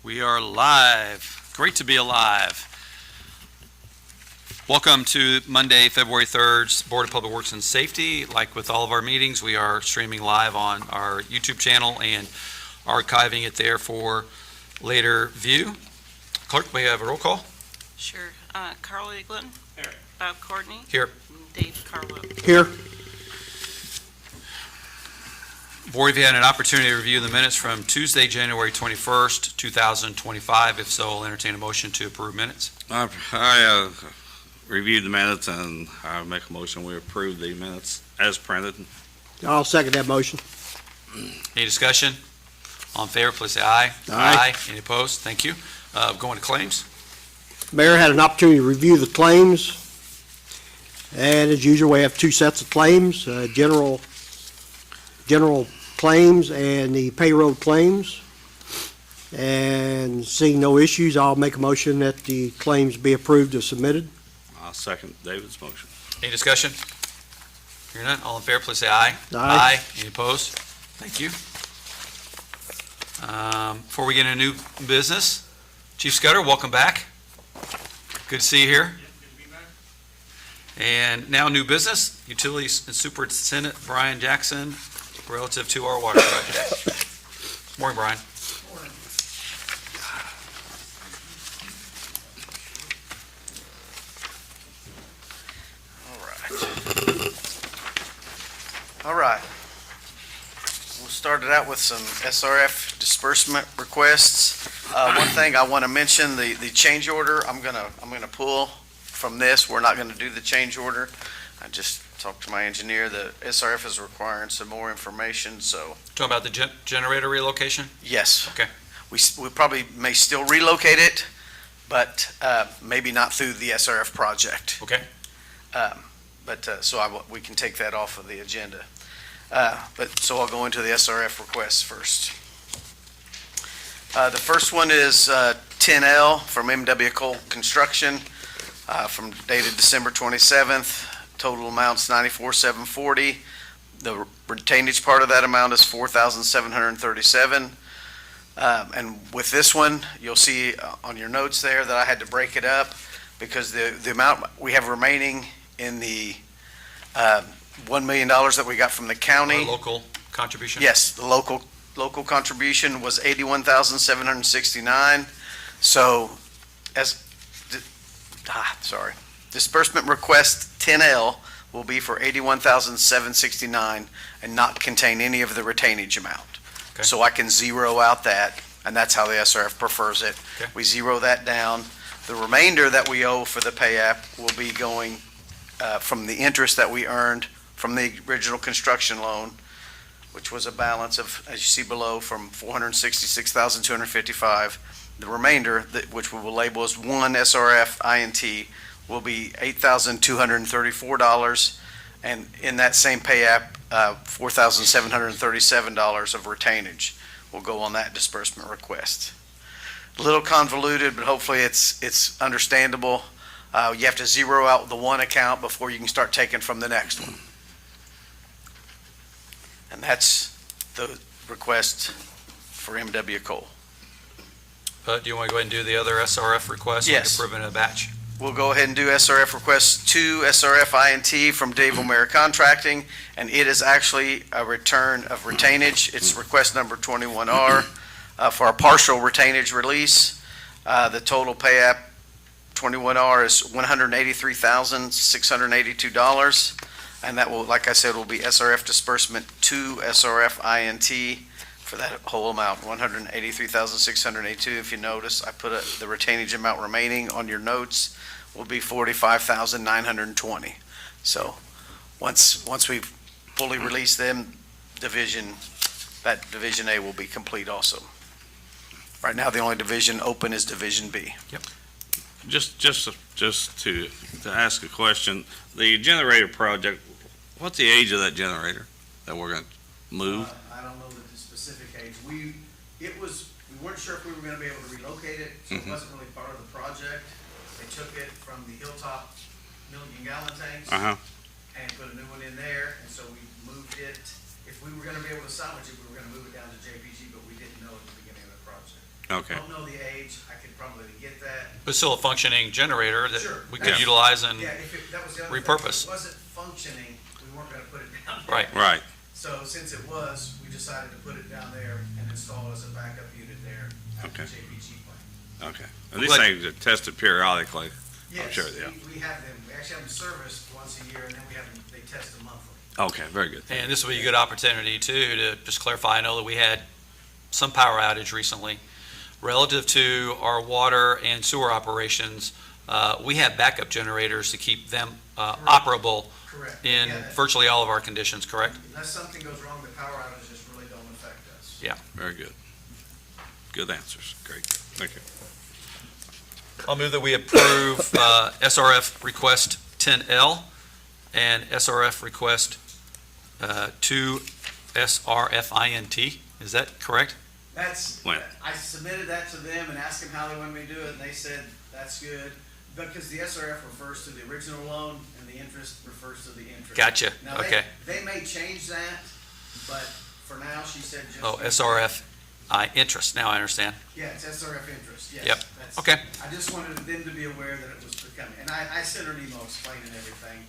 We are live. Great to be alive. Welcome to Monday, February 3rd's Board of Public Works and Safety. Like with all of our meetings, we are streaming live on our YouTube channel and archiving it there for later view. Clerk, may I have a roll call? Sure. Carl Eaglin. Here. Bob Courtney. Here. Dave Carlo. Here. Board, have you had an opportunity to review the minutes from Tuesday, January 21st, 2025? If so, I'll entertain a motion to approve minutes. I reviewed the minutes and I make a motion we approve the minutes as printed. I'll second that motion. Any discussion? All in favor, please say aye. Aye. Any opposed? Thank you. Going to claims. Mayor had an opportunity to review the claims. And as usual, we have two sets of claims, general claims and the payroll claims. And seeing no issues, I'll make a motion that the claims be approved as submitted. I'll second David's motion. Any discussion? Hearing none, all in favor, please say aye. Aye. Any opposed? Thank you. Before we get into new business, Chief Scudder, welcome back. Good to see you here. And now new business, Utilities and Superintendent Brian Jackson, relative to our water project. Morning, Brian. All right. We'll start it out with some SRF disbursement requests. One thing I want to mention, the change order, I'm gonna pull from this. We're not gonna do the change order. I just talked to my engineer. The SRF is requiring some more information, so Talking about the generator relocation? yes. Okay. We probably may still relocate it, but maybe not through the SRF project. Okay. We can take that off of the agenda. So I'll go into the SRF requests first. The first one is 10L from M.W. Cole Construction, from dated December 27th. Total amount's $94,740. The retainage part of that amount is $4,737. And with this one, you'll see on your notes there that I had to break it up because the amount we have remaining in the $1 million that we got from the county. Our local contribution? Yes, the local contribution was $81,769. So disbursement request 10L will be for $81,769 and not contain any of the retainage amount. Okay. So I can zero out that, and that's how the SRF prefers it. Okay. We zero that down. The remainder that we owe for the pay app will be going from the interest that we earned from the original construction loan, which was a balance of, as you see below, from $466,255. The remainder, which we will label as one SRF INT, will be $8,234, and in that same pay app, $4,737 of retainage will go on that disbursement request. A little convoluted, but hopefully it's understandable. You have to zero out the one account before you can start taking from the next one. And that's the request for M.W. Cole. Do you want to go ahead and do the other SRF requests? Yes. Approve in a batch? We'll go ahead and do SRF request 2, SRF INT from Dave O'Meara Contracting, and it is actually a return of retainage. It's request number 21R for a partial retainage release. The total pay app 21R is $183,682, and that will, like I said, will be SRF disbursement 2, SRF INT for that whole amount, $183,682. If you notice, I put the retainage amount remaining on your notes will be $45,920. So once we've fully released them, Division A will be complete also. Right now, the only division open is Division B. Just to ask a question, the generator project, what's the age of that generator that we're going to move? I don't know the specific age. We weren't sure if we were going to be able to relocate it, so it wasn't really part of the project. They took it from the Hilltop million-gallon tanks and put a new one in there, and so we moved it. If we were going to be able to salvage it, we were going to move it down to JPG, but we didn't know at the beginning of the project. Okay, Don't know the age, I could probably get that. But still a functioning generator that Sure. we could Yeah. utilize and, Yeah, that was the other thing. repurpose. If it wasn't functioning, we weren't gonna put it down there. right. right, So since it was, we decided to put it down there and install it as a backup unit there at the Okay. JPG plant. okay. And these Glad- things are tested periodically. Yes, sure, yeah. we have them, we actually have them serviced once a year, and then we have them, they test them monthly. Okay, very good. And this will be a good opportunity too, to just clarify, I know that we had some power outage recently. Relative to our water and sewer operations, we have backup generators to keep them operable Correct. in Yeah, virtually all of our conditions, correct? unless something goes wrong, the power outages really don't affect us. Very good. Good answers. Great. Thank you. I'll move that we approve SRF request 10L and SRF request 2 SRFINT. Is that correct? That's, When? I submitted that to them and asked them how they wanted me to do it, and they said, that's good. Because the SRF refers to the original loan, and the interest refers to the interest. Gotcha, Now, okay. They may change that, but for now, she said just. Oh, SRFI interest, now I understand. Yeah, it's SRF interest, yes. Yep. That's- Okay. I just wanted them to be aware that it was becoming, and I sent her an email explaining everything,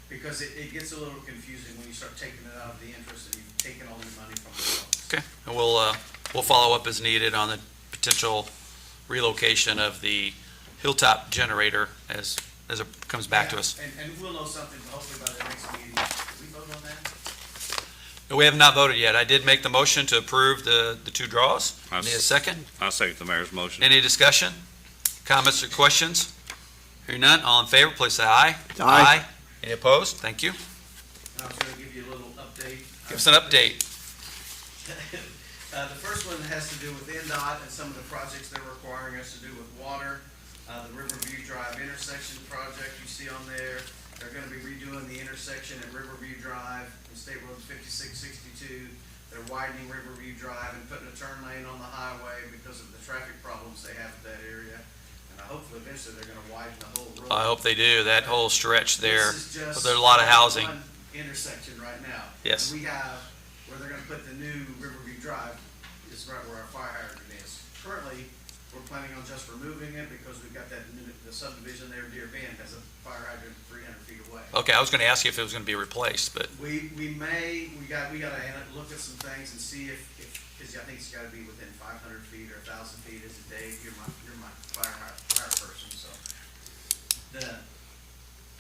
because it gets a little confusing when you start taking it out of the interest and you've taken all your money from the loans. Okay, and we'll follow up as needed on the potential relocation of the Hilltop generator as it comes back to Yeah, us. And we'll know something hopefully by the next meeting. Did we vote on that? We have not voted yet. I did make the motion to approve the two draws. I'll Need a s- second? I'll second the mayor's motion. Any discussion? Comments or questions? Hearing none, all in favor, please say aye. Aye. Any opposed? Thank you. And I was gonna give you a little update. Give us an update. The first one has to do with NDOT and some of the projects they're requiring us to do with water. The Riverview Drive intersection project you see on there, they're gonna be redoing the intersection at Riverview Drive and State Road 5662. They're widening Riverview Drive and putting a turn lane on the highway because of the traffic problems they have at that area. And hopefully eventually they're gonna widen the whole road. I hope they do. That whole stretch there, This is just there's a lot of housing. one intersection right now. Yes. And we have, where they're gonna put the new Riverview Drive is right where our fire hydrant is. Currently, we're planning on just removing it because we've got the subdivision there, Deer Bend, has a fire hydrant 300 feet away. Okay, I was gonna ask you if it was gonna be replaced, but We gotta look at some things and see if, cause I think it's gotta be within 500 feet or 1,000 feet, is it Dave? You're my fire person, so.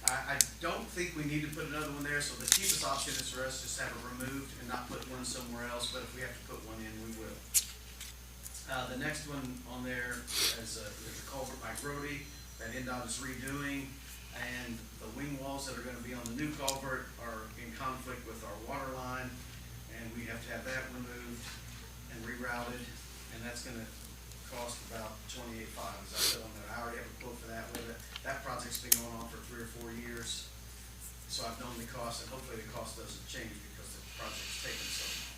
I don't think we need to put another one there, so the cheapest option is for us just to have it removed and not put one somewhere else, but if we have to put one in, we will. The next one on there is, there's a culvert by Grody that NDOT is redoing, and the wing walls that are gonna be on the new culvert are in conflict with our water line, and we have to have that removed and rerouted, and that's gonna cost about $28,500, as I said on there. I already have a quote for that with it. That project's been going on for 3 or 4 years, so I've known the cost, and hopefully the cost doesn't change because the project's taken so long.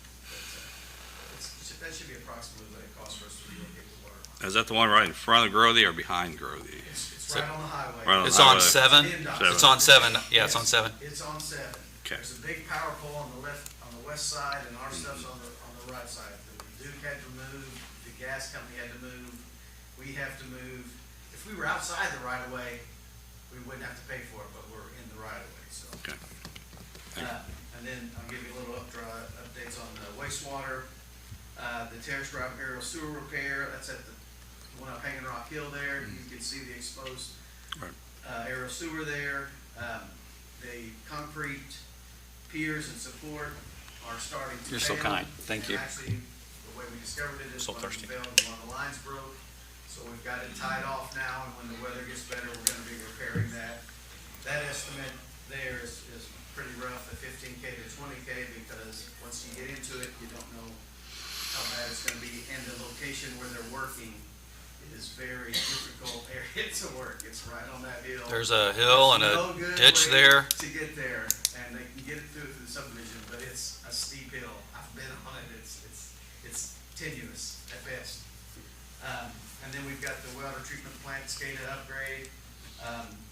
But that should be approximately what it costs for us to relocate the water line. Is that the one right in front of Grody or behind Grody? It's right on the highway. Right on it's on highway. 7? NDOT. It's on 7, yeah, it's on 7. It's on 7. Okay. There's a big power pole on the west side, and our stuff's on the right side. The Duke had to move, the gas company had to move, we have to move. If we were outside the right of way, we wouldn't have to pay for it, but we're in the right of way, so. Okay. And then I'll give you a little updates on the wastewater. The Terrace Drive aerial sewer repair, that's at the one up Hanging Rock Hill there. You can see the exposed Right. aerial sewer there. The concrete piers and support are starting to You're so fail. kind. Thank you. And actually, the way we discovered it is So one of thirsty. them failed and one of the lines broke. So we've got it tied off now, and when the weather gets better, we're gonna be repairing that. That estimate there is pretty rough at 15K to 20K, because once you get into it, you don't know how bad it's gonna be. And the location where they're working is very difficult area to work. It's right on that hill. There's a hill and No a good ditch way there. to get there, and they can get it through the subdivision, but it's a steep hill. I've been on it, it's tenuous at best. And then we've got the water treatment plant SCADA upgrade.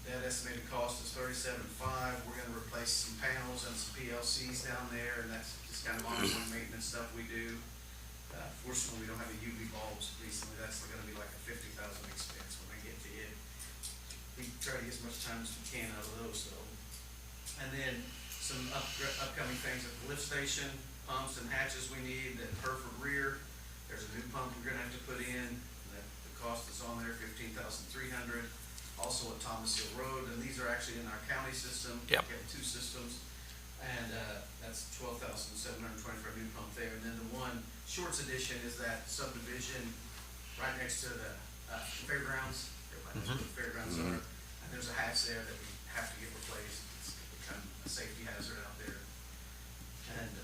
That estimated cost is $37,500. We're gonna replace some panels and some PLCs down there, and that's just kind of ongoing maintenance stuff we do. Fortunately, we don't have a UV bulbs recently. That's gonna be like a 50,000 expense when I get to it. We try to get as much time as we can out of those, though. And then some upcoming things at the lift station, pumps and hatches we need, that Hereford rear. There's a new pump we're gonna have to put in, that the cost is on there, 15,300. Also at Thomas Hill Road, and these are actually in our county system. Yep. We have two systems, and, that's 12,720 for a new pump there. And then the one Shorts edition is that subdivision right next to the, fairgrounds. Everybody knows where the fairgrounds are. And there's a hatch there that we have to get replaced. It's become a safety hazard out there. And,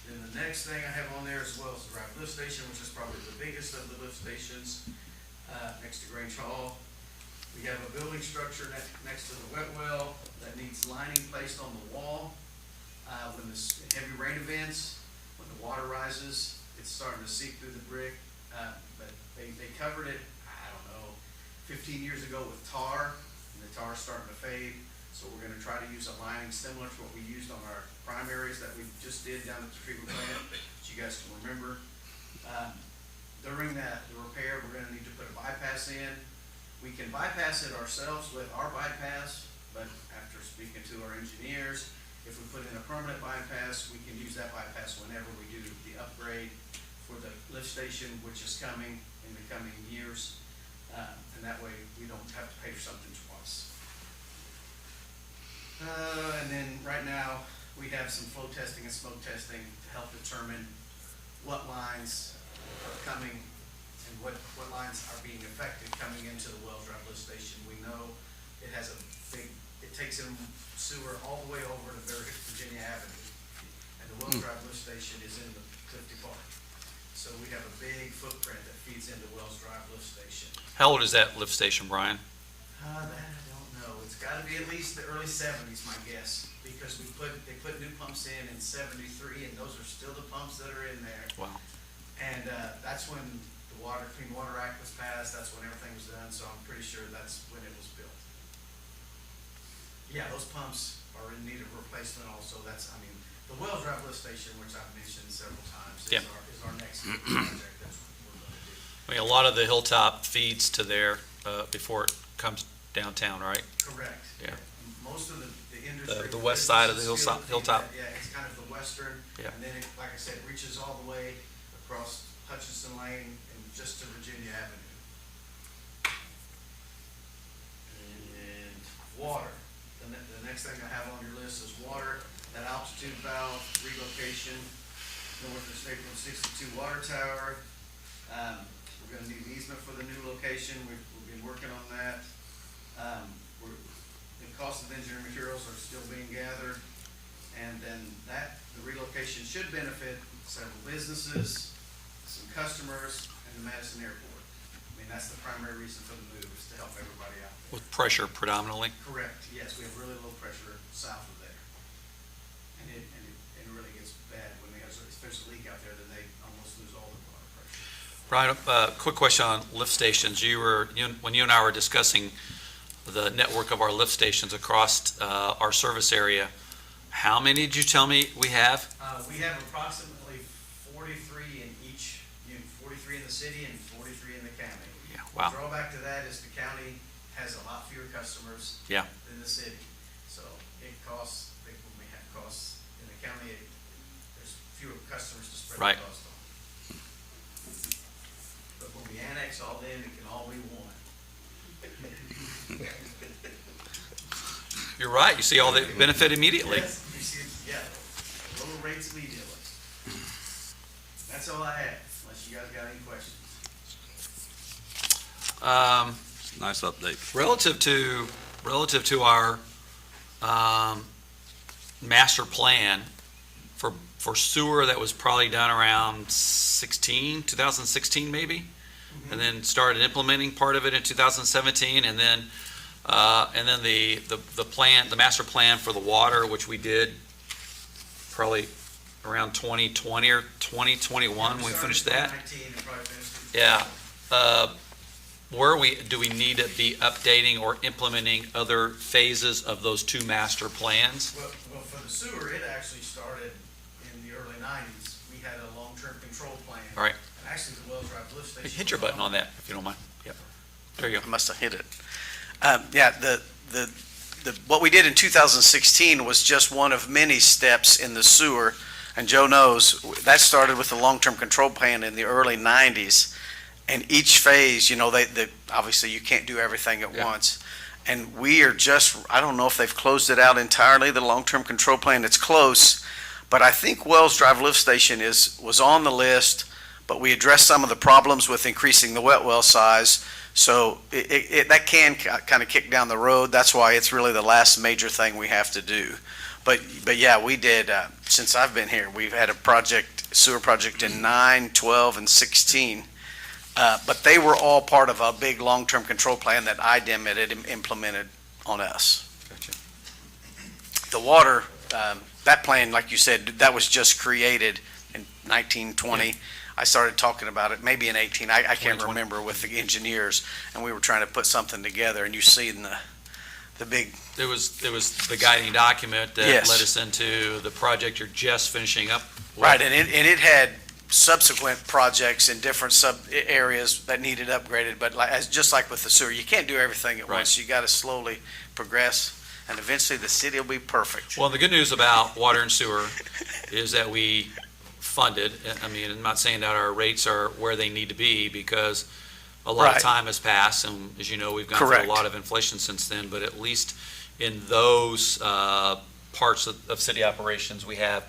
then the next thing I have on there as well is the Drive Lift Station, which is probably the biggest of the lift stations, next to Grange Hall. We have a building structure next to the wet well that needs lining placed on the wall. When this heavy rain events, when the water rises, it's starting to seep through the brick. But they covered it, I don't know, 15 years ago with tar, and the tar's starting to fade. So we're gonna try to use a lining similar to what we used on our primaries that we just did down at the treatment plant, that you guys can remember. During the repair, we're gonna need to put a bypass in. We can bypass it ourselves with our bypass, but after speaking to our engineers, if we put in a permanent bypass, we can use that bypass whenever we do the upgrade for the lift station, which is coming in the coming years. And that way, we don't have to pay for something twice. And then right now, we have some flow testing and smoke testing to help determine what lines are coming and what lines are being affected coming into the Wells Drive lift station. We know it has a big, it takes in sewer all the way over to Virginia Avenue. And the Wells Drive lift station is in the Clifty Park. So we have a big footprint that feeds into Wells Drive lift station. How old is that lift station, Brian? That I don't know. It's gotta be at least the early 70s, my guess, because they put new pumps in 73, and those are still the pumps that are in there. Wow. And, that's when the Clean Water Act was passed, that's when everything was done, so I'm pretty sure that's when it was built. Yeah, those pumps are in need of replacement also. That's, I mean, the Wells Drive lift station, which I've mentioned several times, Yeah. is our next project that's we're gonna do. I mean, a lot of the Hilltop feeds to there before it comes downtown, right? Correct. Yeah. Most of the industry. The west side of the businesses hilltop. Yeah, it's kind of the western. Yeah. And then, like I said, it reaches all the way across Hutchinson Lane and just to Virginia Avenue. And water. The next thing I have on your list is water. That altitude valve relocation north of State Road 62 water tower. We're gonna need an easement for the new location. We've been working on that. The cost of engineering materials are still being gathered. And then the relocation should benefit several businesses, some customers, and the Madison Airport. I mean, that's the primary reason for the move, is to help everybody out there. With pressure predominantly? Correct, yes, we have really low pressure south of there. And it really gets bad when if there's a leak out there, then they almost lose all the water pressure. Brian, quick question on lift stations. When you and I were discussing the network of our lift stations across our service area, how many did you tell me we have? We have approximately 43 in each unit, 43 in the city and 43 in the county. Yeah, wow. The drawback to that is the county has a lot fewer customers Yeah. than the city. So it costs, when we have costs in the county, there's fewer customers to spread Right. the cost on. But when we annex all in, it can all be one. You're right. You see all the benefit immediately. Yes, you see, yeah, lower rates immediately. That's all I have, unless you guys got any questions. Nice update. Relative to our master plan for sewer that was probably done around 2016 maybe, and then started implementing part of it in 2017, and then the master plan for the water, which we did probably around 2020 or 2021 when we finished that. 2019 and probably finished it. Yeah. Do we need to be updating or implementing other phases of those two master plans? Well, for the sewer, it actually started in the early 90s we had a long-term control plan. All right. And actually, the Wells Drive lift station. Hit your button on that, if you don't mind. Yep. There you go. I must have hit it. Yeah, what we did in 2016 was just one of many steps in the sewer. And Joe knows, that started with the long-term control plan in the early 90s. And each phase, obviously you can't do everything at Yeah. once. And we are just, I don't know if they've closed it out entirely, the long-term control plan, it's close. But I think Wells Drive Lift Station was on the list, but we addressed some of the problems with increasing the wet well size. So that can kind of kick down the road. That's why it's really the last major thing we have to do. But yeah, we did, since I've been here, we've had a sewer project in 9, 12, and 16. But they were all part of a big long-term control plan that IDEM had implemented on us. Gotcha. The water, that plan, like you said, that was just created in 1920. Yeah. I started talking about it maybe in 18. I can't 2020. remember with the engineers, and we were trying to put something together, and you see in the big, There was the guiding document that Yes. led us into the project you're just finishing up with. right, and it had subsequent projects in different sub areas that needed upgraded, but just like with the sewer, you can't do everything at Right. once. You got to slowly progress, and eventually the city will be perfect. Well, the good news about water and sewer is that we funded, I mean, I'm not saying that our rates are where they need to be, because a lot Right. of time has passed, and as you know, we've gone through Correct. a lot of inflation since then, but at least in those parts of city operations, we have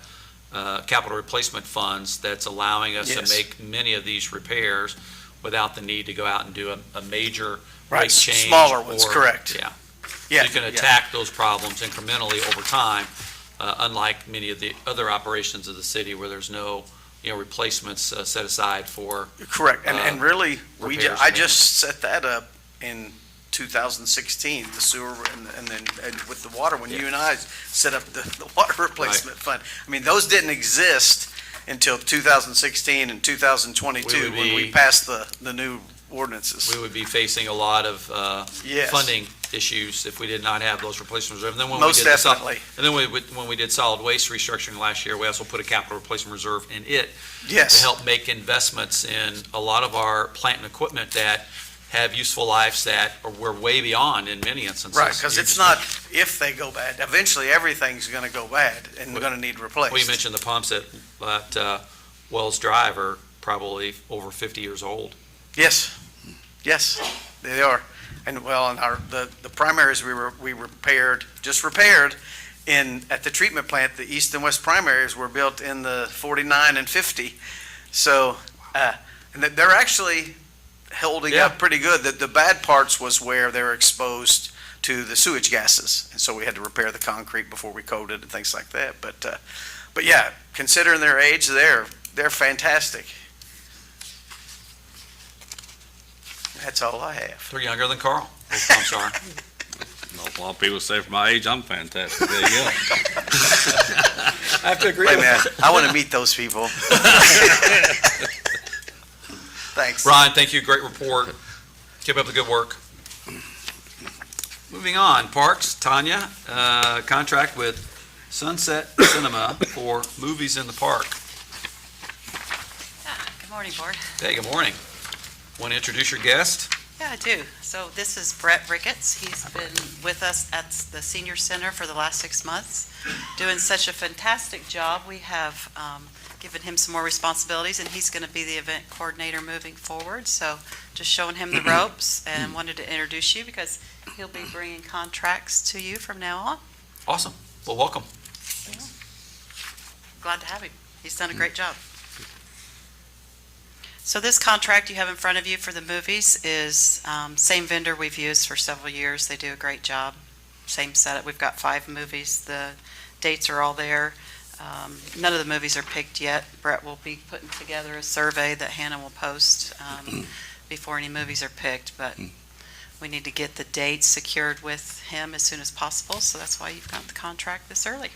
capital replacement funds that's allowing us to Yes. make many of these repairs without the need to go out and do a major Right, rate change. smaller ones, or- correct. Yeah. Yeah, You can yeah. attack those problems incrementally over time, unlike many of the other operations of the city where there's no, replacements set aside for. Correct, and really, repairs I and just set that up in 2016, the sewer, and then with the water, when you and I set up the water replacement fund. I mean, those didn't exist until 2016 and 2022, when we be- passed the new ordinances. We would be facing a lot of Yes. funding issues if we did not have those replacement reserves. And then when Most we did the sol- definitely. And then when we did solid waste restructuring last year, we also put a capital replacement reserve in it to Yes, help make investments in a lot of our plant and equipment that have useful lives that we're way beyond in many instances. right, because You it's just- not if they go bad. Eventually, everything's going to go bad and going to need replaced. Well, you mentioned the pumps at Wells Drive are probably over 50 years old. Yes, yes, they are. And well, in the primaries we repaired at the treatment plant, the east and west primaries were built in the 49 and 50. So, and they're actually holding Yeah. up pretty good. The bad parts was where they were exposed to the sewage gases. And so we had to repair the concrete before we coated and things like that. But yeah, considering their age, they're fantastic. That's all I have. They're younger than Carl. Those pumps are. A lot of people say for my age, I'm fantastic. There you go. I have to agree Wait a with minute, I want to meet those people. Thanks. Brian, thank you. Great report. Keep up the good work. Moving on, Parks, Tanya, contract with Sunset Cinema for movies in the park. Good morning, Board. Hey, good morning. Want to introduce your guest? Yeah, I do. So this is Brett Ricketts. He's been with us at the Senior Center for the last 6 months, doing such a fantastic job. We have given him some more responsibilities, and he's going to be the event coordinator moving forward. So just showing him the ropes, and wanted to introduce you because he'll be bringing contracts to you from now on. Awesome. Well, welcome. Glad to have him. He's done a great job. So this contract you have in front of you for the movies is same vendor we've used for several years. They do a great job. Same setup. We've got 5 movies. The dates are all there. None of the movies are picked yet. Brett will be putting together a survey that Hannah will post before any movies are picked, but we need to get the dates secured with him as soon as possible, so that's why you've got the contract this early.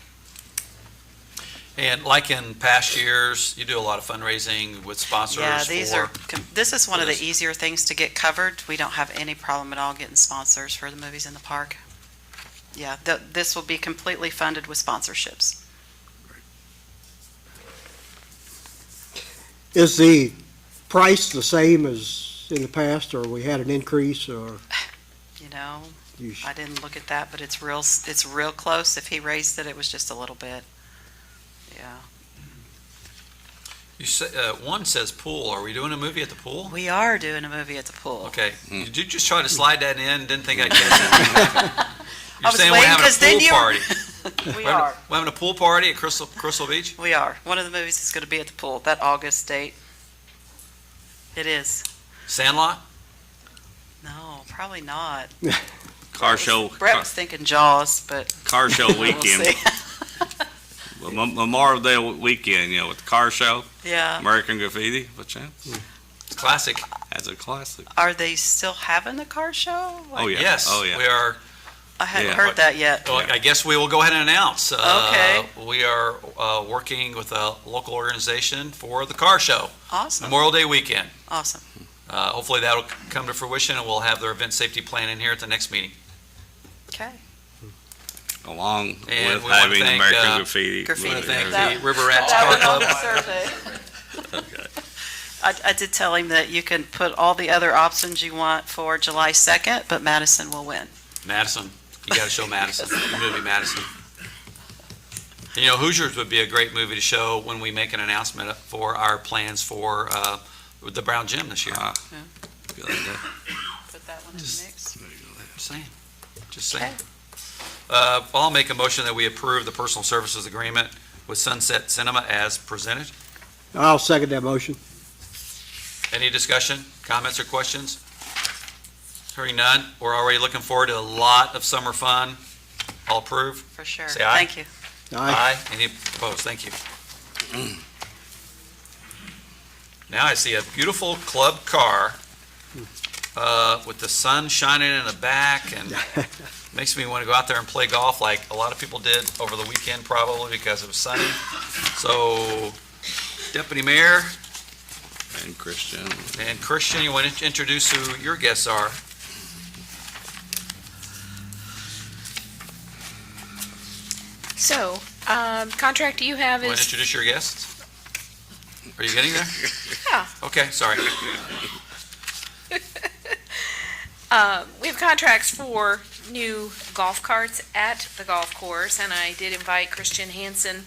And like in past years, you do a lot of fundraising with sponsors. Yeah, this is one of the this. easier things to get covered. We don't have any problem at all getting sponsors for the movies in the park. Yeah, this will be completely funded with sponsorships. Is the price the same as in the past, or we had an increase, or You know, you? I didn't look at that, but it's real close. If he raised it, it was just a little bit. Yeah. You say, one says pool. Are we doing a movie at the pool? We are doing a movie at the pool. Okay. Did you just try to slide that in? Didn't think I'd guess it. You're was saying we're waiting, having 'cause a then pool you- party. We We're are. having a pool party at Crystal Beach? We are. One of the movies is going to be at the pool, that August date. It is. Sandlot? No, probably not. Car show, Brett was thinking Jaws, but car show we'll weekend, see. Memorial Day weekend, with the car show, Yeah. American Graffiti, what chance? It's classic. That's a classic. Are they still having the car show? Oh, yeah. Yes, Oh, yeah. we are. I hadn't Yeah. heard that yet. Well, I guess we will go ahead and announce. Okay. We are working with a local organization for the car show, Awesome. Memorial Day weekend. Awesome. Hopefully that'll come to fruition, and we'll have their event safety plan in here at the next meeting. Okay. Along And with we wanna having thank, American I Graffiti. Graffiti. want to thank That- the River Rats That Car was on Club. the survey. I did tell him that you can put all the other options you want for July 2nd, but Madison will win. Madison, you got to show Madison, the movie Madison. And, Hoosiers would be a great movie to show when we make an announcement for our plans for the Brown Gym this year. Good idea. Put that one in the mix. Just saying. I'll make a motion that we approve the personal services agreement with Sunset Cinema as presented. I'll second that motion. Any discussion, comments, or questions? Hearing none, we're already looking forward to a lot of summer fun. All approve? For sure. Say aye. Thank you. Aye. Any opposed? Thank you. Now I see a beautiful club car with the sun shining in the back, and makes me want to go out there and play golf like a lot of people did over the weekend, probably because it was sunny. So, Deputy Mayor And Christian. and Christian, you want to introduce who your guests are? So, contract you have You want to is, introduce your guests? Are you getting there? Yeah. Okay, sorry. we have contracts for new golf carts at the golf course, and I did invite Christian Hansen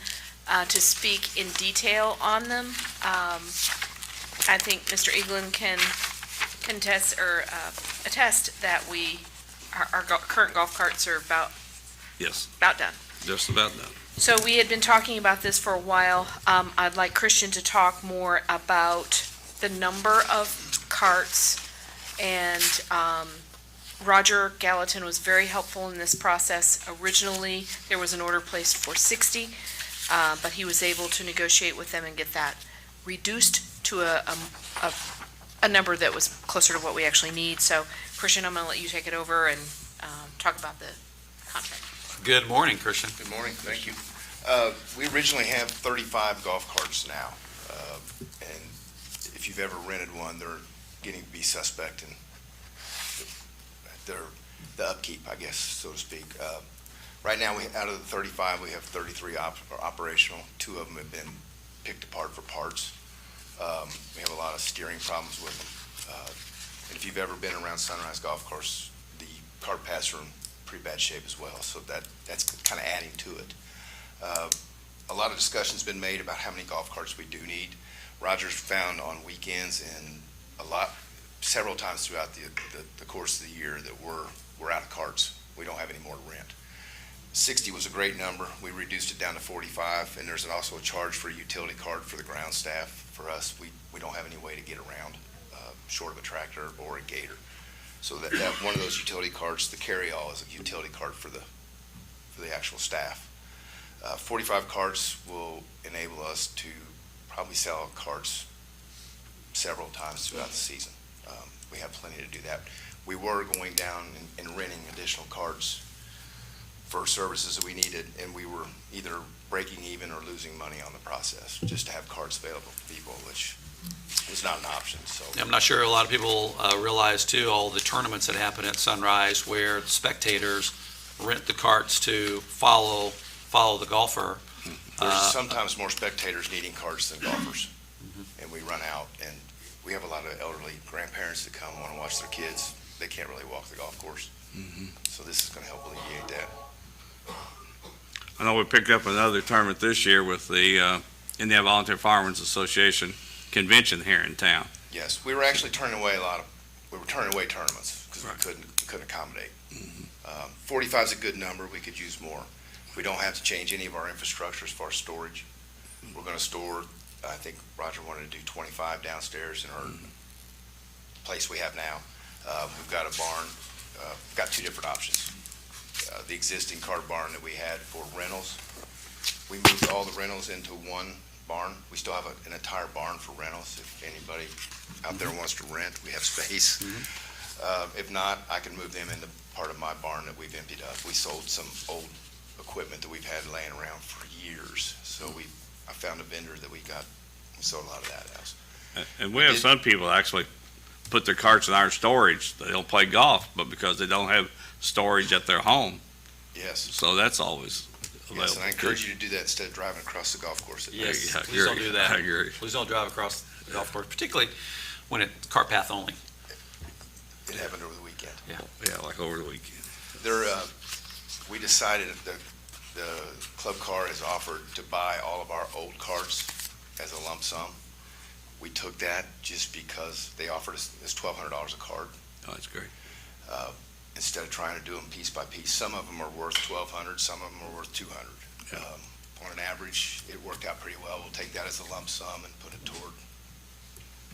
to speak in detail on them. I think Mr. Eaglin can contest or attest that our current golf carts are about Yes, done. just about done. So we had been talking about this for a while. I'd like Christian to talk more about the number of carts, and Roger Gallatin was very helpful in this process. Originally, there was an order placed for 60, but he was able to negotiate with them and get that reduced to a number that was closer to what we actually need. So Christian, I'm going to let you take it over and talk about the contract. Good morning, Christian. Good morning, thank you. We originally have 35 golf carts now, and if you've ever rented one, they're getting to be suspect in the upkeep, I guess, so to speak. Right now, out of the 35, we have 33 operational. 2 of them have been picked apart for parts. We have a lot of steering problems with them. And if you've ever been around Sunrise Golf Course, the cart paths are in pretty bad shape as well, so that's kind of adding to it. A lot of discussion's been made about how many golf carts we do need. Roger's found on weekends and several times throughout the course of the year that we're out of carts. We don't have any more to rent. 60 was a great number. We reduced it down to 45, and there's also a charge for a utility cart for the ground staff. For us, we don't have any way to get around short of a tractor or a gator. So that one of those utility carts, the carry-all, is a utility cart for the actual staff. 45 carts will enable us to probably sell carts several times throughout the season. We have plenty to do that. We were going down and renting additional carts for services that we needed, and we were either breaking even or losing money on the process, just to have carts available to people, which is not an option, so. I'm not sure a lot of people realize too, all the tournaments that happen at Sunrise where the spectators rent the carts to follow the golfer. There's sometimes more spectators needing carts than golfers. and we run out, and we have a lot of elderly grandparents that come, want to watch their kids. They can't really walk the golf course. So this is going to help alleviate that. I know we picked up another tournament this year with the Indiana Volunteer Firemen's Association convention here in town. Yes, we were actually turning away tournaments because Right. we couldn't accommodate. 45 is a good number. We could use more. We don't have to change any of our infrastructure as far as storage. We're going to store, I think Roger wanted to do 25 downstairs in our place we have now. We've got a barn, we've got two different options. The existing cart barn that we had for rentals, we moved all the rentals into one barn. We still have an entire barn for rentals. If anybody out there wants to rent, we have space. If not, I can move them into part of my barn that we've emptied up. We sold some old equipment that we've had laying around for years. So I found a vendor that we sold a lot of that out. And we have some people actually put their carts in our storage. They don't play golf, but because they don't have storage at their home. Yes. So that's always available. Yes, and I encourage you to do that instead of driving across the golf course at night. Yes, I please don't agree. do that. I agree. Please don't drive across the golf course, particularly when it's cart path only. It happened over the weekend. Yeah, like over the weekend. We decided that the club car has offered to buy all of our old carts as a lump sum. We took that just because they offered us $1,200 a cart. Oh, that's great. Instead of trying to do them piece by piece. Some of them are worth $1,200, some of them are worth $200. Yeah. On an average, it worked out pretty well. We'll take that as a lump sum and put it toward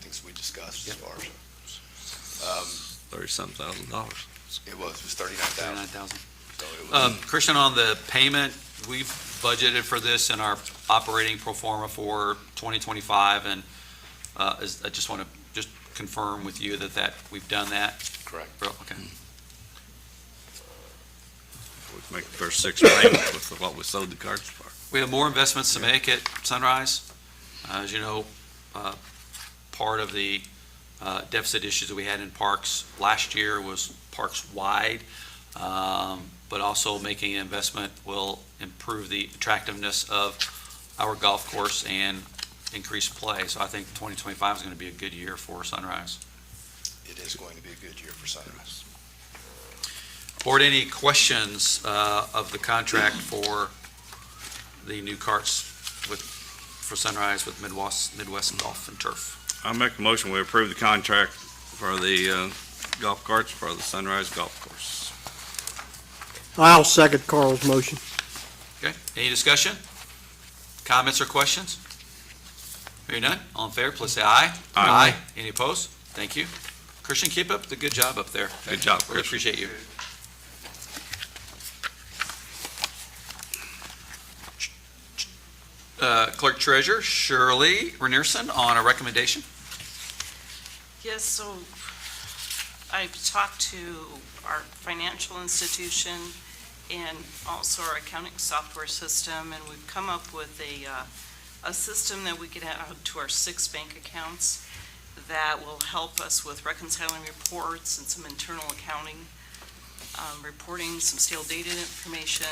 things we discussed as far as. $30,000. It was $39,000. $39,000. So it was, Christian, on the payment, we've budgeted for this in our operating pro forma for 2025, and I just want to just confirm with you that we've done that. correct. Okay. We make the first 6 payments with what we sold the carts for. We have more investments to make at Sunrise. As you know, part of the deficit issues that we had in parks last year was parks-wide, but also making an investment will improve the attractiveness of our golf course and increase play. So I think 2025 is going to be a good year for Sunrise. It is going to be a good year for Sunrise. Board, any questions of the contract for the new carts for Sunrise with Midwest Golf and Turf? I make a motion, we approve the contract for the golf carts for the Sunrise Golf Course. I'll second Carl's motion. Okay, any discussion? Comments or questions? Hearing none, all in favor, please say aye. Aye. Any opposed? Thank you. Christian, keep up the good job up there. Good job, Really Christian. appreciate you. Clerk Treasurer Shirley Renierson on a recommendation. Yes, so I've talked to our financial institution and also our accounting software system, and we've come up with a system that we could add to our 6 bank accounts that will help us with reconciling reports and some internal accounting, reporting some stale data information,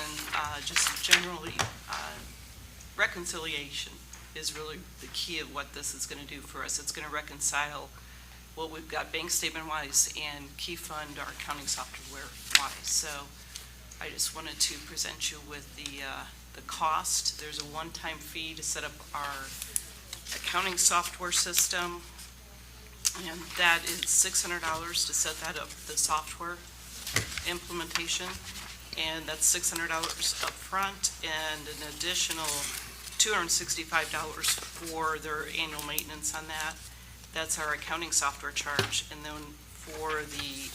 just generally reconciliation is really the key of what this is going to do for us. It's going to reconcile what we've got bank statement-wise and key fund our accounting software-wise. So I just wanted to present you with the cost. There's a one-time fee to set up our accounting software system, and that is $600 to set that up, the software implementation, and that's $600 up front and an additional $265 for their annual maintenance on that. That's our accounting software charge. And then for the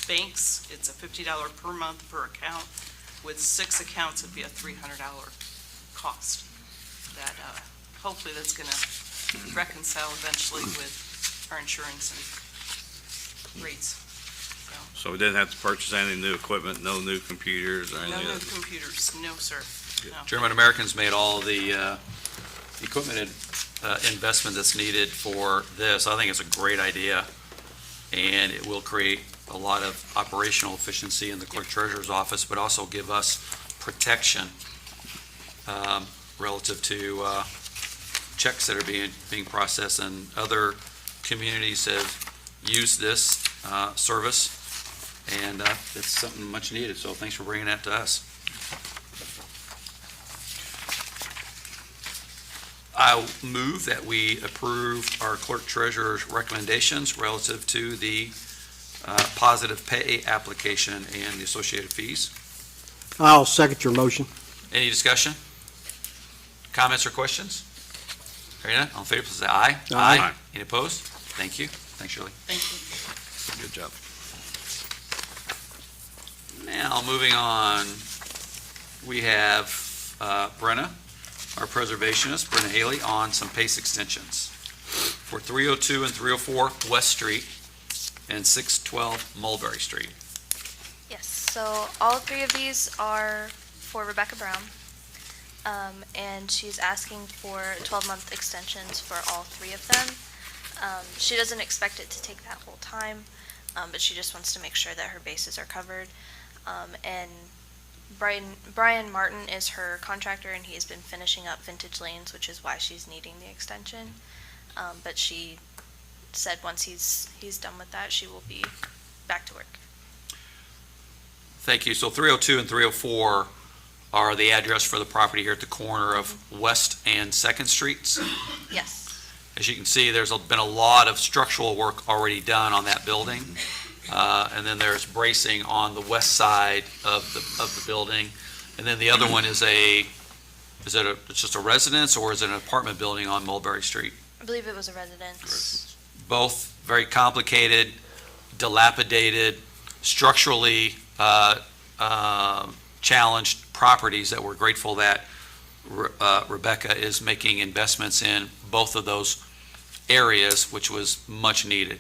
banks, it's a $50 per month per account. With 6 accounts, it'd be a $300 cost. That hopefully that's going to reconcile eventually with our insurance and rates. So we didn't have to purchase any new equipment, no new computers or No anything new else? computers, no, sir. No. German Americans made all the equipment investment that's needed for this. I think it's a great idea, and it will create a lot of operational efficiency in the clerk treasurer's office, but also give us protection relative to checks that are being processed, and other communities have used this service, and it's something much needed, so thanks for bringing that to us. I'll move that we approve our clerk treasurer's recommendations relative to the positive pay application and the associated fees. I'll second your motion. Any discussion? Comments or questions? Hearing none, all in favor, please say aye. Aye. Any opposed? Thank you. Thanks, Shirley. Thank you. Good job. Now, moving on, we have Brenna, our preservationist, Brenna Haley, on some PACE extensions for 302 and 304 West Street and 612 Mulberry Street. Yes, so all three of these are for Rebecca Brown. And she's asking for 12-month extensions for all three of them. She doesn't expect it to take that whole time, but she just wants to make sure that her bases are covered. And Brian Martin is her contractor, and he has been finishing up Vintage Lanes, which is why she's needing the extension. But she said once he's done with that, she will be back to work. Thank you. So 302 and 304 are the address for the property here at the corner of West and Second Streets. Yes. As you can see, there's been a lot of structural work already done on that building. And then there's bracing on the west side of the building. And then the other one is it's just a residence, or is it an apartment building on Mulberry Street? I believe it was a residence. Both very complicated, dilapidated, structurally challenged properties that we're grateful that Rebecca is making investments in both of those areas, which was much needed.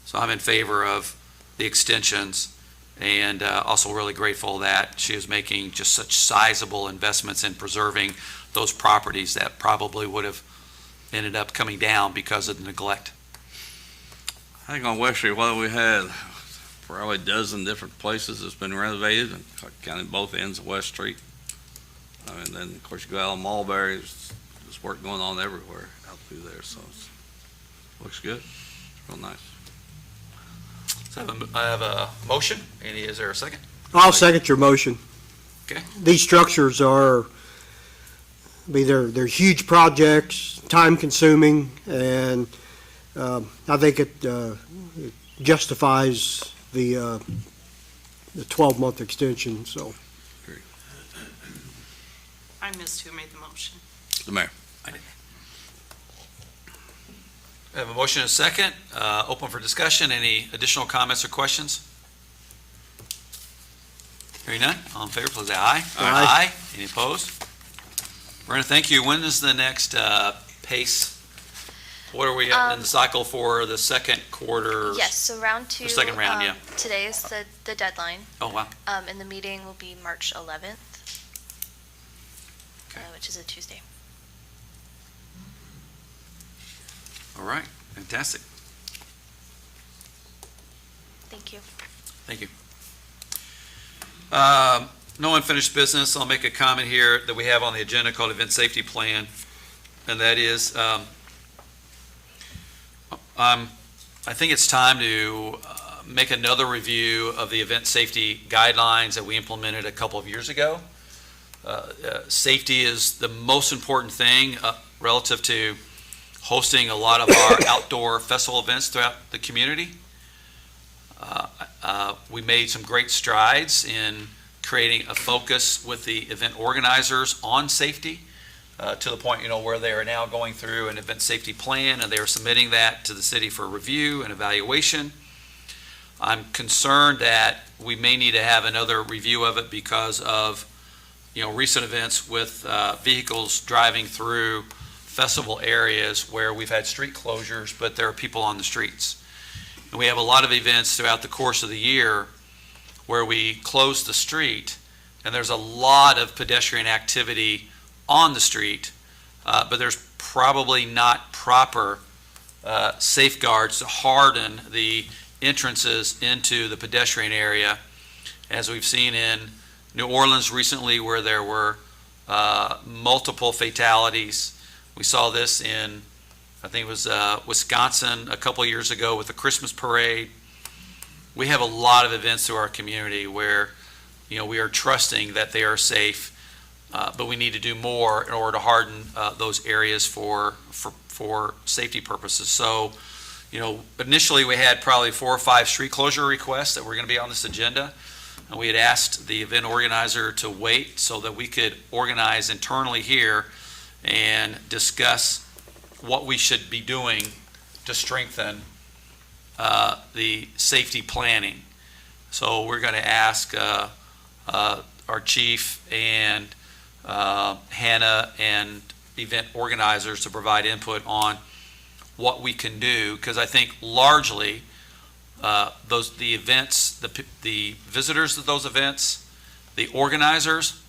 So I'm in favor of the extensions, and also really grateful that she is making just such sizable investments in preserving those properties that probably would have ended up coming down because of neglect. I think on West Street, what we had, probably a dozen different places that's been renovated, counting both ends of West Street. And then, of course, you go out on Mulberry, there's work going on everywhere out through there, so looks good. It's real nice. So I have a motion. Is there a second? I'll second your motion. Okay. These structures they're huge projects, time-consuming, and I think it justifies the 12-month extension, so. I missed who made the motion. The mayor. I have a motion and a second. Open for discussion. Any additional comments or questions? Hearing none, all in favor, please say aye. Aye. Any opposed? Brenda, thank you. When is the next PACE? What are we at in the cycle for the second quarter? Yes, so round two. The second round, yeah. Today is the deadline, Oh, wow. and the meeting will be March 11th, Okay. which is a Tuesday. All right, fantastic. Thank you. Thank you. No unfinished business. I'll make a comment here that we have on the agenda called Event Safety Plan, and that is, I think it's time to make another review of the event safety guidelines that we implemented a couple of years ago. Safety is the most important thing relative to hosting a lot of our outdoor festival events throughout the community. We made some great strides in creating a focus with the event organizers on safety, to the point, where they are now going through an event safety plan, and they are submitting that to the city for review and evaluation. I'm concerned that we may need to have another review of it because of, recent events with vehicles driving through festival areas where we've had street closures, but there are people on the streets. And we have a lot of events throughout the course of the year where we close the street, and there's a lot of pedestrian activity on the street, but there's probably not proper safeguards to harden the entrances into the pedestrian area, as we've seen in New Orleans recently, where there were multiple fatalities We saw this in, I think it was Wisconsin a couple of years ago with the Christmas parade. We have a lot of events through our community where, we are trusting that they are safe, but we need to do more in order to harden those areas for safety purposes. So, initially we had probably 4 or 5 street closure requests that were going to be on this agenda. And we had asked the event organizer to wait so that we could organize internally here and discuss what we should be doing to strengthen the safety planning. So we're going to ask our chief and Hannah and event organizers to provide input on what we can do, because I think largely the events, the visitors of those events, the organizers,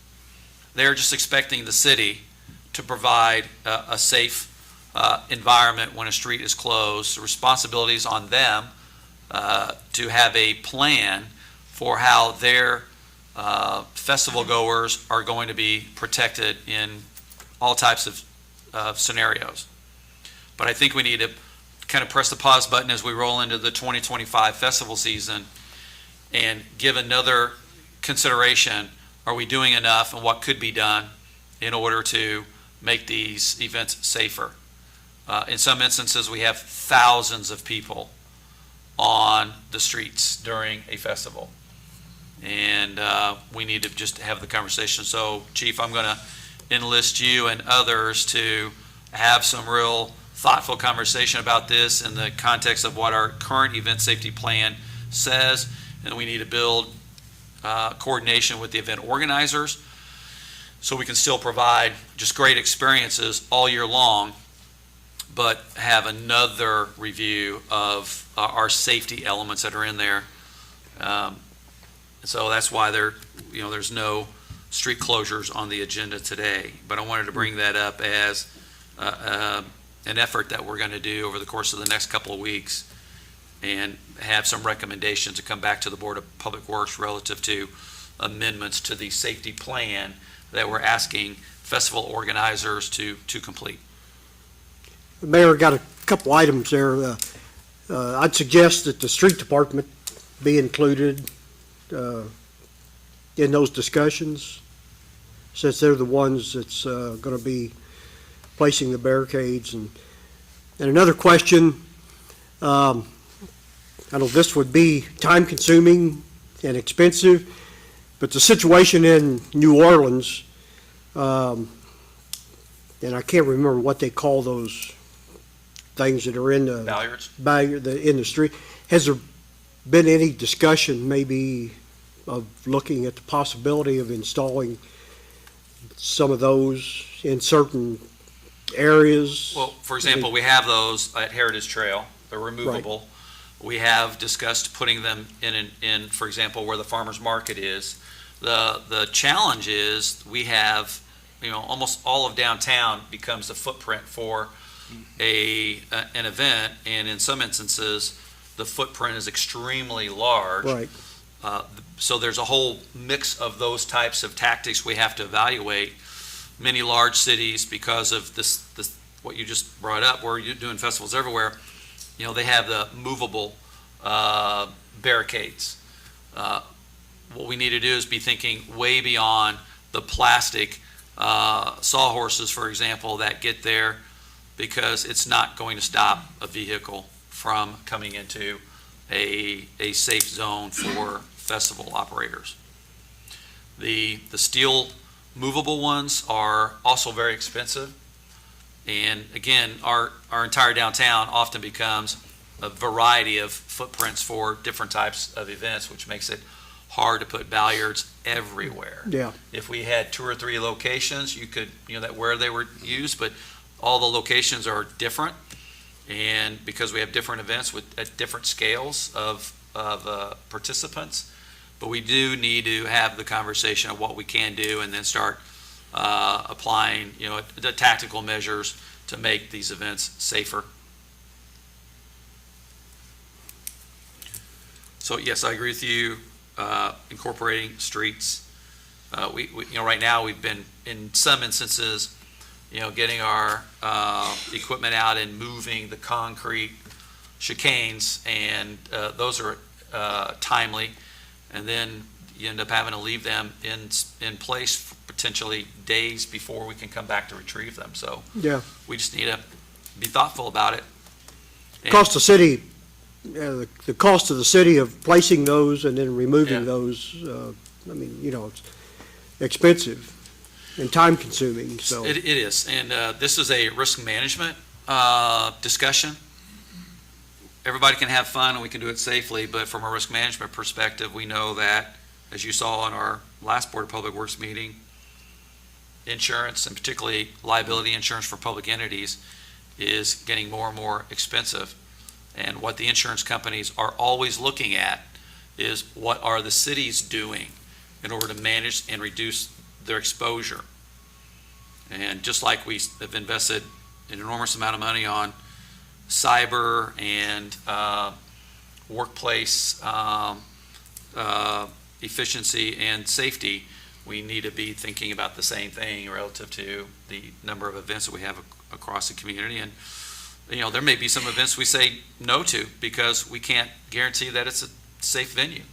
they're just expecting the city to provide a safe environment when a street is closed. The responsibility is on them to have a plan for how their festival goers are going to be protected in all types of scenarios. But I think we need to kind of press the pause button as we roll into the 2025 festival season and give another consideration. Are we doing enough, and what could be done in order to make these events safer? In some instances, we have thousands of people on the streets during a festival, and we need to just have the conversation. So, Chief, I'm going to enlist you and others to have some real thoughtful conversation about this in the context of what our current event safety plan says, and we need to build coordination with the event organizers so we can still provide just great experiences all year long, but have another review of our safety elements that are in there. So that's why there's no street closures on the agenda today. But I wanted to bring that up as an effort that we're going to do over the course of the next couple of weeks, and have some recommendations to come back to the Board of Public Works relative to amendments to the safety plan that we're asking festival organizers to complete. Mayor, got a couple items there. I'd suggest that the street department be included in those discussions, since they're the ones that's going to be placing the barricades. And another question, I know this would be time-consuming and expensive, but the situation in New Orleans, and I can't remember what they call those things that are in the Ballards? in the street. Has there been any discussion maybe of looking at the possibility of installing some of those in certain areas? Well, for example, we have those at Heritage Trail. They're removable. We have discussed putting them in, for example, where the farmer's market is. The challenge is we have, almost all of downtown becomes the footprint for an event, and in some instances, the footprint is extremely large. Right. So there's a whole mix of those types of tactics we have to evaluate. Many large cities, because of this what you just brought up, where you're doing festivals everywhere, they have the movable barricades. What we need to do is be thinking way beyond the plastic sawhorses, for example, that get there, because it's not going to stop a vehicle from coming into a safe zone for festival operators. The steel movable ones are also very expensive. And again, our entire downtown often becomes a variety of footprints for different types of events, which makes it hard to put Ballards everywhere. Yeah. If we had 2 or 3 locations, you could, that where they were used, but all the locations are different. And because we have different events at different scales of participants, but we do need to have the conversation of what we can do, and then start applying, the tactical measures to make these events safer. So yes, I agree with you, incorporating streets. We right now we've been, in some instances, getting our equipment out and moving the concrete chicanes, and those are timely. And then you end up having to leave them in place for potentially days before we can come back to retrieve them. So Yeah. we just need to be thoughtful about it. And- Cost the city, the cost of the city of placing those and then removing Yeah. those, it's expensive and time consuming, so. It is, and this is a risk management discussion. Everybody can have fun and we can do it safely, but from a risk management perspective, we know that, as you saw on our last Board of Public Works meeting, insurance, and particularly liability insurance for public entities, is getting more and more expensive. And what the insurance companies are always looking at is what are the cities doing in order to manage and reduce their exposure. And just like we have invested an enormous amount of money on cyber and workplace efficiency and safety, we need to be thinking about the same thing relative to the number of events that we have across the community. And, there may be some events we say no to because we can't guarantee that it's a safe venue.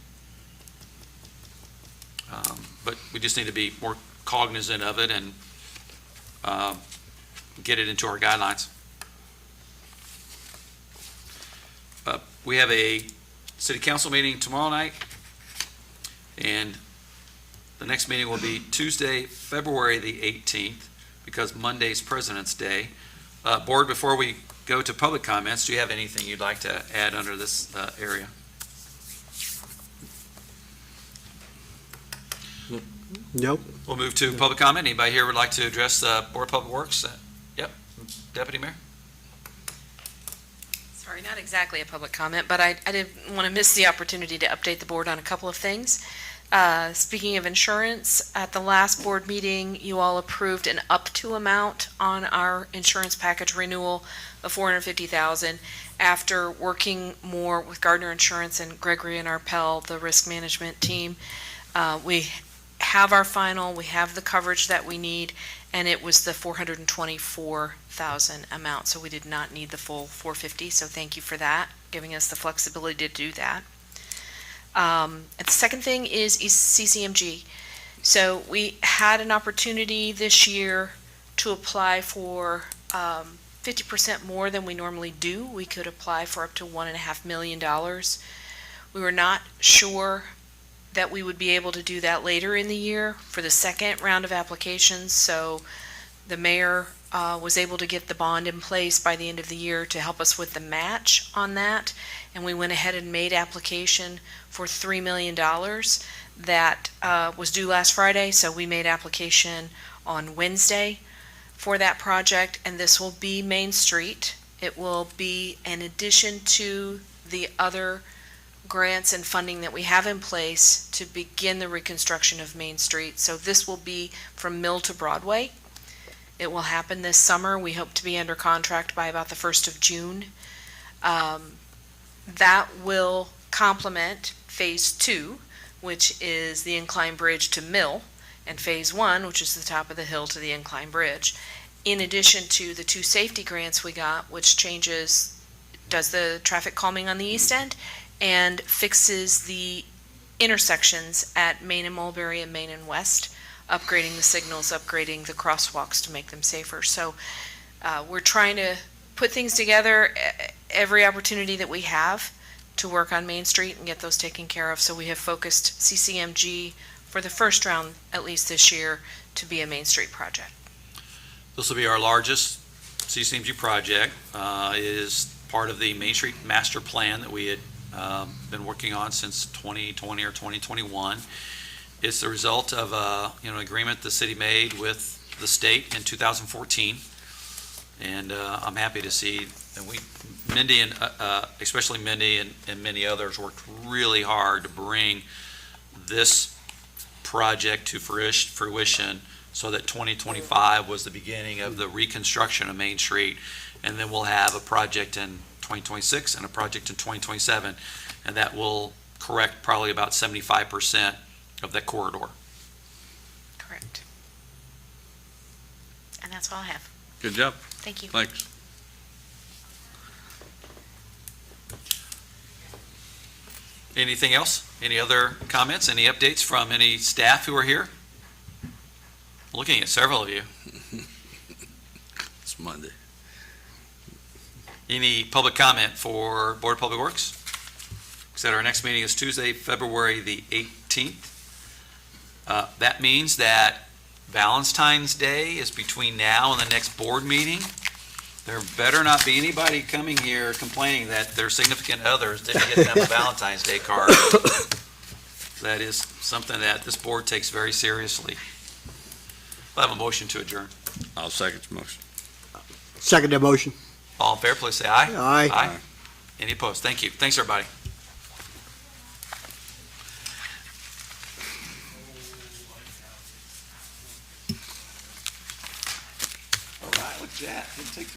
But we just need to be more cognizant of it and get it into our guidelines. We have a city council meeting tomorrow night, and the next meeting will be Tuesday, February the 18th, because Monday's President's Day. Board, before we go to public comments, do you have anything you'd like to add under this area? Nope. We'll move to public comment. Anybody here would like to address the Board of Public Works? Yep, Deputy Mayor? Sorry, not exactly a public comment, but I didn't want to miss the opportunity to update the board on a couple of things. Speaking of insurance, at the last board meeting, you all approved an up to amount on our insurance package renewal of $450,000. After working more with Gardner Insurance and Gregory and Arpel, the risk management team, we have our final, we have the coverage that we need, and it was the $424,000 amount, so we did not need the full $450,000, so thank you for that, giving us the flexibility to do that. And the second thing is CCMG. So we had an opportunity this year to apply for 50% more than we normally do. We could apply for up to $1.5 million. We were not sure that we would be able to do that later in the year for the second round of applications, so the mayor was able to get the bond in place by the end of the year to help us with the match on that, and we went ahead and made application for $3 million. That was due last Friday, so we made application on Wednesday for that project, and this will be Main Street. It will be in addition to the other grants and funding that we have in place to begin the reconstruction of Main Street. So this will be from Mill to Broadway. It will happen this summer. We hope to be under contract by about the 1st of June. That will complement Phase 2, which is the incline bridge to Mill, and Phase 1, which is the top of the hill to the incline bridge. In addition to the 2 safety grants we got, which does the traffic calming on the east end and fixes the intersections at Main and Mulberry and Main and West, upgrading the signals, upgrading the crosswalks to make them safer. So we're trying to put things together every opportunity that we have to work on Main Street and get those taken care of. So we have focused CCMG for the first round, at least this year, to be a Main Street project. This will be our largest CCMG project. It is part of the Main Street Master Plan that we had been working on since 2020 or 2021. It's the result of an agreement the city made with the state in 2014, and I'm happy to see that Mindy and especially Mindy and many others worked really hard to bring this project to fruition so that 2025 was the beginning of the reconstruction of Main Street, and then we'll have a project in 2026 and a project in 2027, and that will correct probably about 75% of that corridor. Correct. And that's all I have. Good job. Thank you. Thanks. Anything else? Any other comments? Any updates from any staff who are here? Looking at several of you. It's Monday. Any public comment for Board of Public Works? Said our next meeting is Tuesday, February the 18th. That means that Valentine's Day is between now and the next board meeting. There better not be anybody coming here complaining that their significant others didn't get them a Valentine's Day card. That is something that this board takes very seriously. I have a motion to adjourn. I'll second your motion. Second that motion. All in favor, please say aye. Aye. Aye. Any opposed? Thank you. Thanks, everybody.